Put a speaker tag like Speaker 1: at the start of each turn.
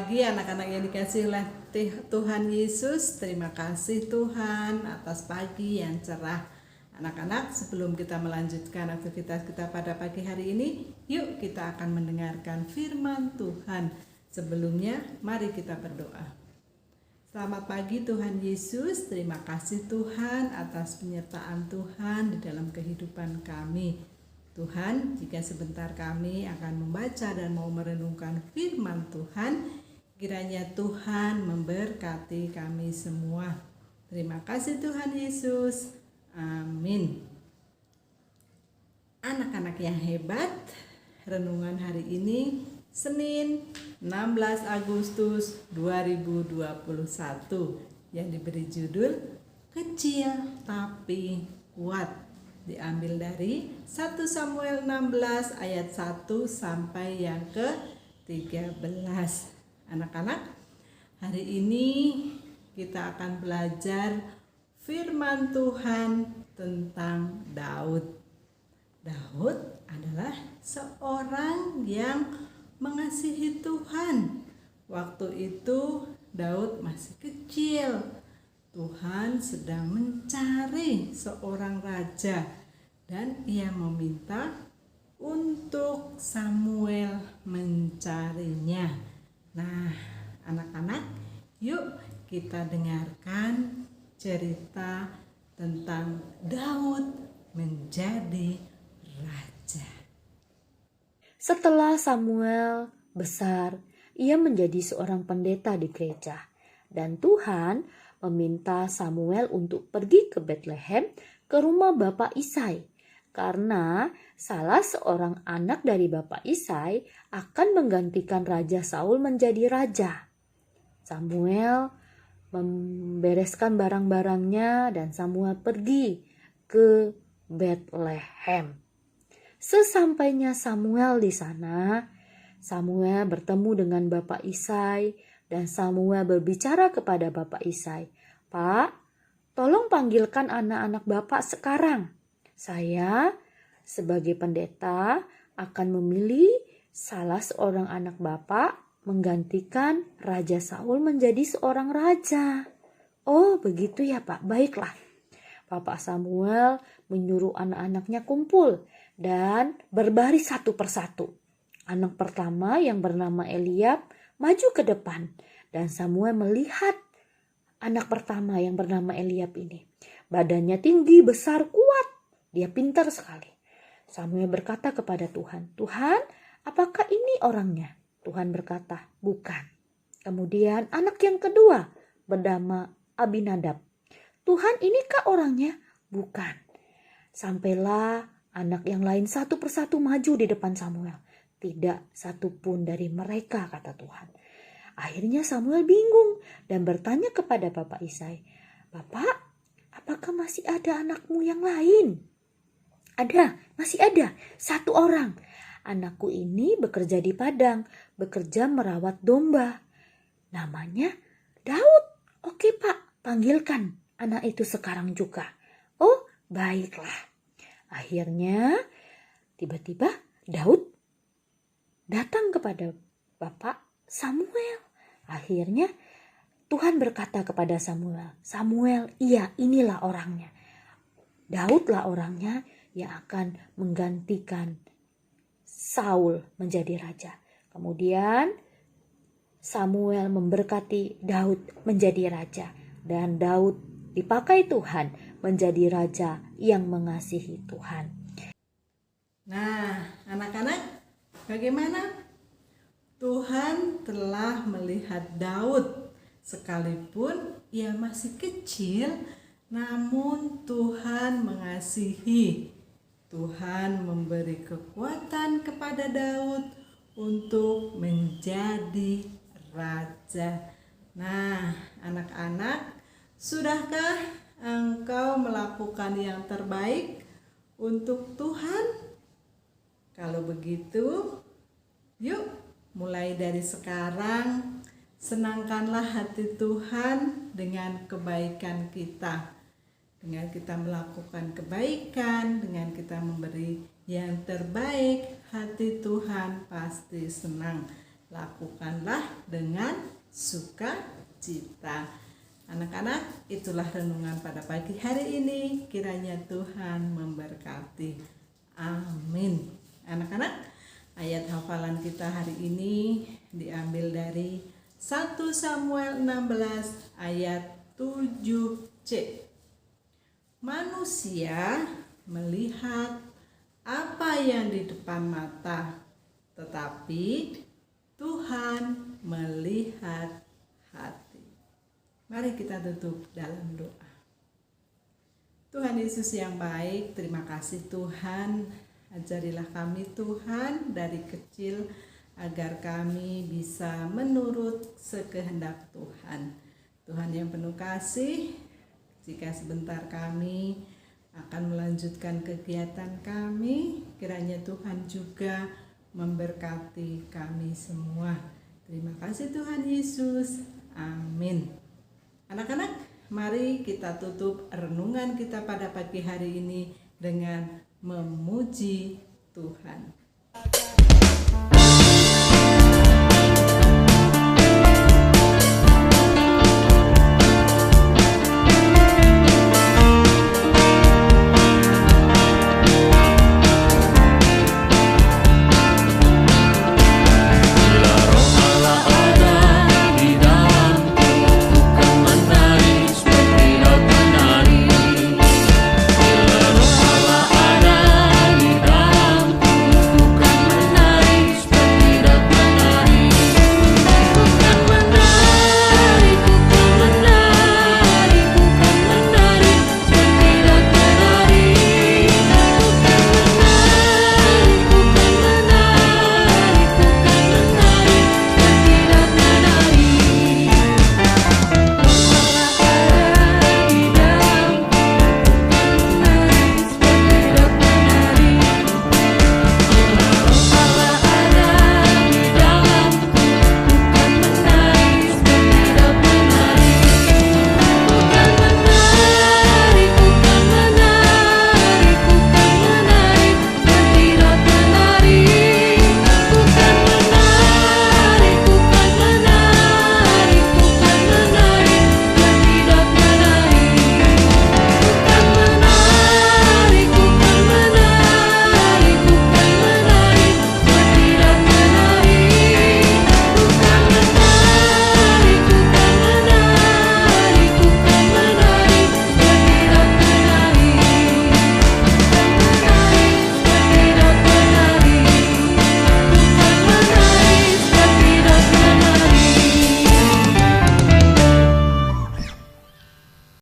Speaker 1: pagi anak-anak yang dikasihi oleh Tuhan Yesus. Terima kasih Tuhan atas pagi yang cerah. Anak-anak, sebelum kita melanjutkan aktivitas kita pada pagi hari ini, yuk kita akan mendengarkan firman Tuhan. Sebelumnya, mari kita berdoa. Selamat pagi Tuhan Yesus, terima kasih Tuhan atas penyertaan Tuhan di dalam kehidupan kami. Tuhan, jika sebentar kami akan membaca dan mau merenungkan firman Tuhan, kiranya Tuhan memberkati kami semua. Terima kasih Tuhan Yesus. Amin. Anak-anak yang hebat, renungan hari ini Senin 16 Agustus 2021 yang diberi judul Kecil Tapi Kuat. Diambil dari 1 Samuel 16 ayat 1 sampai yang ke-13. Anak-anak, hari ini kita akan belajar firman Tuhan tentang Daud. Daud adalah seorang yang mengasihi Tuhan. Waktu itu Daud masih kecil. Tuhan sedang mencari seorang raja dan ia meminta untuk Samuel mencarinya. Nah, anak-anak, yuk kita dengarkan cerita tentang Daud menjadi raja.
Speaker 2: Setelah Samuel besar, ia menjadi seorang pendeta di gereja. Dan Tuhan meminta Samuel untuk pergi ke Bethlehem ke rumah Bapak Isai. Karena salah seorang anak dari Bapak Isai akan menggantikan Raja Saul menjadi raja. Samuel membereskan barang-barangnya dan Samuel pergi ke Bethlehem. Sesampainya Samuel di sana, Samuel bertemu dengan Bapak Isai dan Samuel berbicara kepada Bapak Isai, "Pak, tolong panggilkan anak-anak Bapak sekarang. Saya sebagai pendeta akan memilih salah seorang anak Bapak menggantikan Raja Saul menjadi seorang raja." "Oh, begitu ya, Pak. Baiklah." Bapak Samuel menyuruh anak-anaknya kumpul dan berbaris satu persatu. Anak pertama yang bernama Eliab maju ke depan dan Samuel melihat anak pertama yang bernama Eliab ini. Badannya tinggi, besar, kuat. Dia pintar sekali. Samuel berkata kepada Tuhan, "Tuhan, apakah ini orangnya?" Tuhan berkata, "Bukan." Kemudian anak yang kedua bernama Abinadab. "Tuhan, inikah orangnya?" "Bukan." Sampailah anak yang lain satu persatu maju di depan Samuel. "Tidak satu pun dari mereka," kata Tuhan. Akhirnya Samuel bingung dan bertanya kepada Bapak Isai, "Bapak, apakah masih ada anakmu yang lain?" "Ada, masih ada, satu orang. Anakku ini bekerja di padang, bekerja merawat domba. Namanya Daud." "Oke Pak, panggilkan anak itu sekarang juga." "Oh, baiklah." Akhirnya tiba-tiba Daud datang kepada Bapak Samuel. Akhirnya Tuhan berkata kepada Samuel, "Samuel, iya, inilah orangnya. Daudlah orangnya yang akan menggantikan Saul menjadi raja." Kemudian Samuel memberkati Daud menjadi raja dan Daud dipakai Tuhan menjadi raja yang mengasihi Tuhan.
Speaker 1: Nah, anak-anak, bagaimana? Tuhan telah melihat Daud, sekalipun ia masih kecil, namun Tuhan mengasihi. Tuhan memberi kekuatan kepada Daud untuk menjadi raja. Nah, anak-anak, sudahkah engkau melakukan yang terbaik untuk Tuhan? Kalau begitu, yuk mulai dari sekarang senangkanlah hati Tuhan dengan kebaikan kita. Dengan kita melakukan kebaikan, dengan kita memberi yang terbaik, hati Tuhan pasti senang. lakukanlah dengan sukacita. Anak-anak, itulah renungan pada pagi hari ini. Kiranya Tuhan memberkati. Amin. Anak-anak, ayat hafalan kita hari ini diambil dari 1 Samuel 16 ayat 7c. Manusia melihat apa yang di depan mata, tetapi Tuhan melihat hati. Mari kita tutup dalam doa. Tuhan Yesus yang baik, terima kasih Tuhan. Ajarilah kami Tuhan dari kecil agar kami bisa menurut sekehendak Tuhan. Tuhan yang penuh kasih, jika sebentar kami akan melanjutkan kegiatan kami, kiranya Tuhan juga memberkati kami semua. Terima kasih Tuhan Yesus. Amin. Anak-anak, mari kita tutup renungan kita pada pagi hari ini dengan memuji Tuhan.